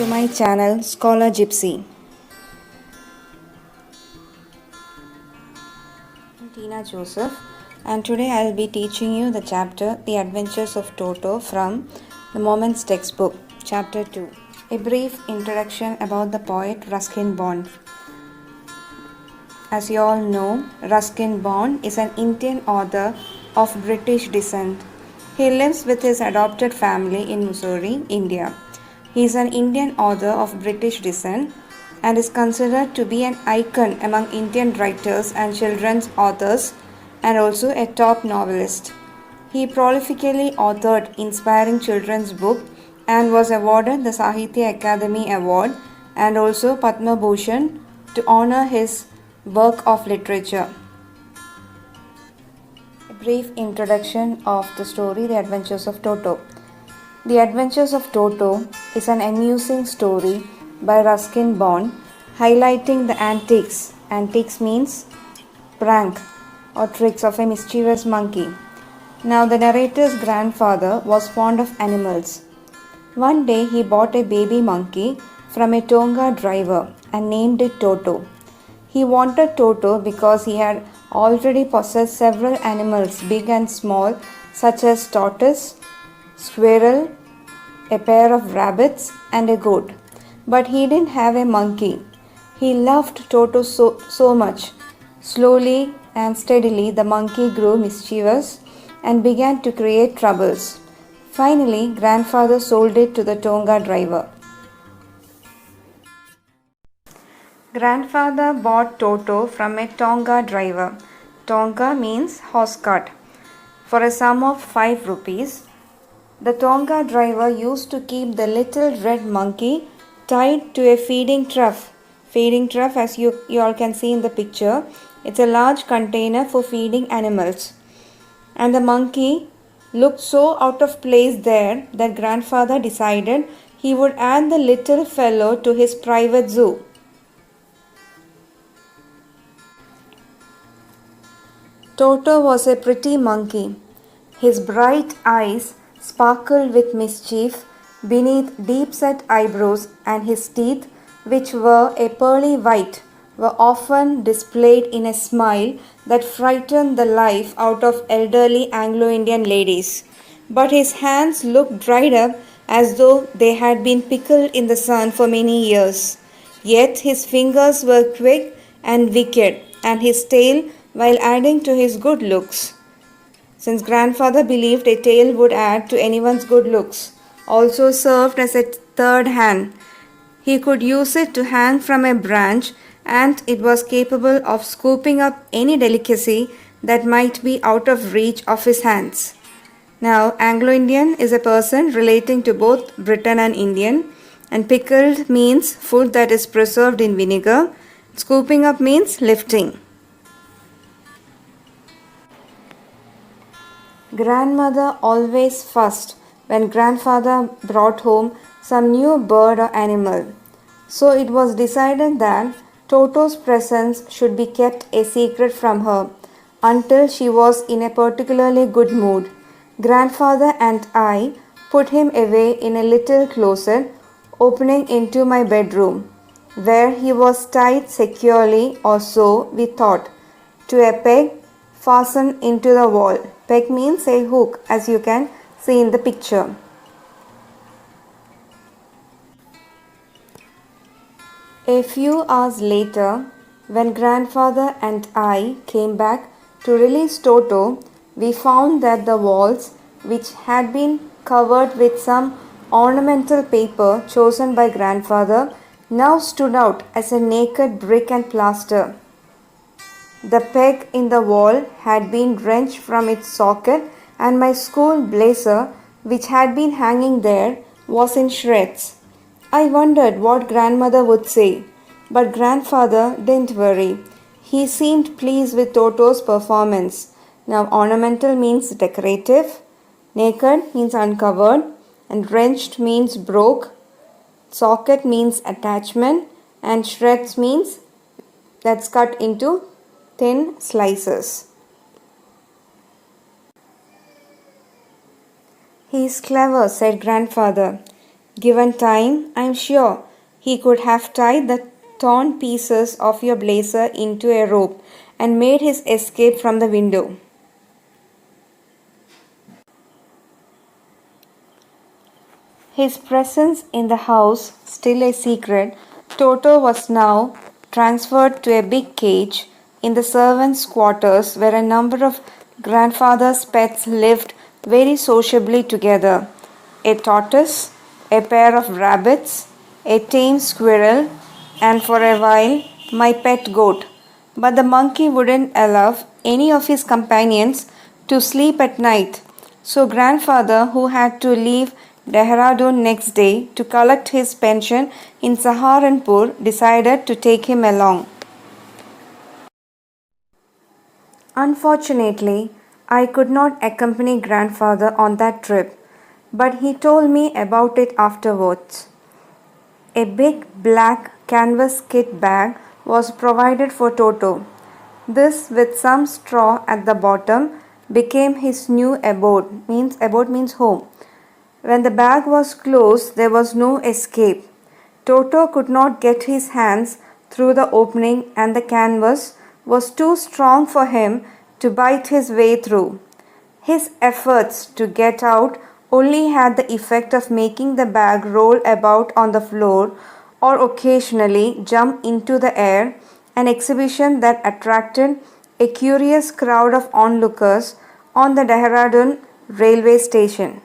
to my channel Scholar Gypsy. I'm Tina Joseph, and today I'll be teaching you the chapter The Adventures of Toto from the Moments textbook, chapter 2. A brief introduction about the poet Ruskin Bond. As you all know, Ruskin Bond is an Indian author of British descent. He lives with his adopted family in Missouri, India. He is an Indian author of British descent and is considered to be an icon among Indian writers and children's authors, and also a top novelist. He prolifically authored inspiring children's books and was awarded the Sahitya Akademi Award and also Padma Bhushan to honor his work of literature. A brief introduction of the story The Adventures of Toto. The Adventures of Toto is an amusing story by Ruskin Bond highlighting the antics. Antics means prank or tricks of a mischievous monkey. Now, the narrator's grandfather was fond of animals. One day he bought a baby monkey from a Tonga driver and named it Toto. He wanted Toto because he had already possessed several animals, big and small, such as tortoise, squirrel, a pair of rabbits, and a goat. But he didn't have a monkey. He loved Toto so much. Slowly and steadily, the monkey grew mischievous and began to create troubles. Finally, grandfather sold it to the Tonga driver. Grandfather bought Toto from a Tonga driver. Tonga means horse cart. For a sum of 5 rupees. The Tonga driver used to keep the little red monkey tied to a feeding trough. Feeding trough, as you all can see in the picture, it's a large container for feeding animals. And the monkey looked so out of place there that grandfather decided he would add the little fellow to his private zoo. Toto was a pretty monkey. His bright eyes sparkled with mischief beneath deep-set eyebrows, and his teeth, which were a pearly white, were often displayed in a smile that frightened the life out of elderly Anglo-Indian ladies. But his hands looked dried up as though they had been pickled in the sun for many years. Yet his fingers were quick and wicked, and his tail, while adding to his good looks, since grandfather believed a tail would add to anyone's good looks, also served as a third hand. He could use it to hang from a branch, and it was capable of scooping up any delicacy that might be out of reach of his hands. Now, Anglo-Indian is a person relating to both Britain and Indian, and pickled means food that is preserved in vinegar. Scooping up means lifting. Grandmother always fussed when grandfather brought home some new bird or animal. So it was decided that Toto's presence should be kept a secret from her until she was in a particularly good mood. Grandfather and I put him away in a little closet opening into my bedroom, where he was tied securely, or so we thought, to a peg fastened into the wall. Peg means a hook, as you can see in the picture. A few hours later, when grandfather and I came back to release Toto, we found that the walls, which had been covered with some ornamental paper chosen by grandfather, now stood out as a naked brick and plaster. The peg in the wall had been wrenched from its socket, and my school blazer, which had been hanging there, was in shreds. I wondered what grandmother would say, but grandfather didn't worry. He seemed pleased with Toto's performance. Now, ornamental means decorative, naked means uncovered, and wrenched means broke, socket means attachment, and shreds means that's cut into thin slices. "He is clever," said grandfather. Given time, I'm sure he could have tied the torn pieces of your blazer into a rope and made his escape from the window. His presence in the house still a secret, Toto was now transferred to a big cage in the servants' quarters where a number of grandfather's pets lived very sociably together. A tortoise, a pair of rabbits, a tame squirrel, and for a while my pet goat. But the monkey wouldn't allow any of his companions to sleep at night. So grandfather, who had to leave Dehradun next day to collect his pension in Saharanpur, decided to take him along. Unfortunately, I could not accompany grandfather on that trip, but he told me about it afterwards. A big black canvas kit bag was provided for Toto. This, with some straw at the bottom, became his new abode means home. When the bag was closed, there was no escape. Toto could not get his hands through the opening, and the canvas was too strong for him to bite his way through. His efforts to get out only had the effect of making the bag roll about on the floor or occasionally jump into the air, an exhibition that attracted a curious crowd of onlookers on the Dehradun railway station.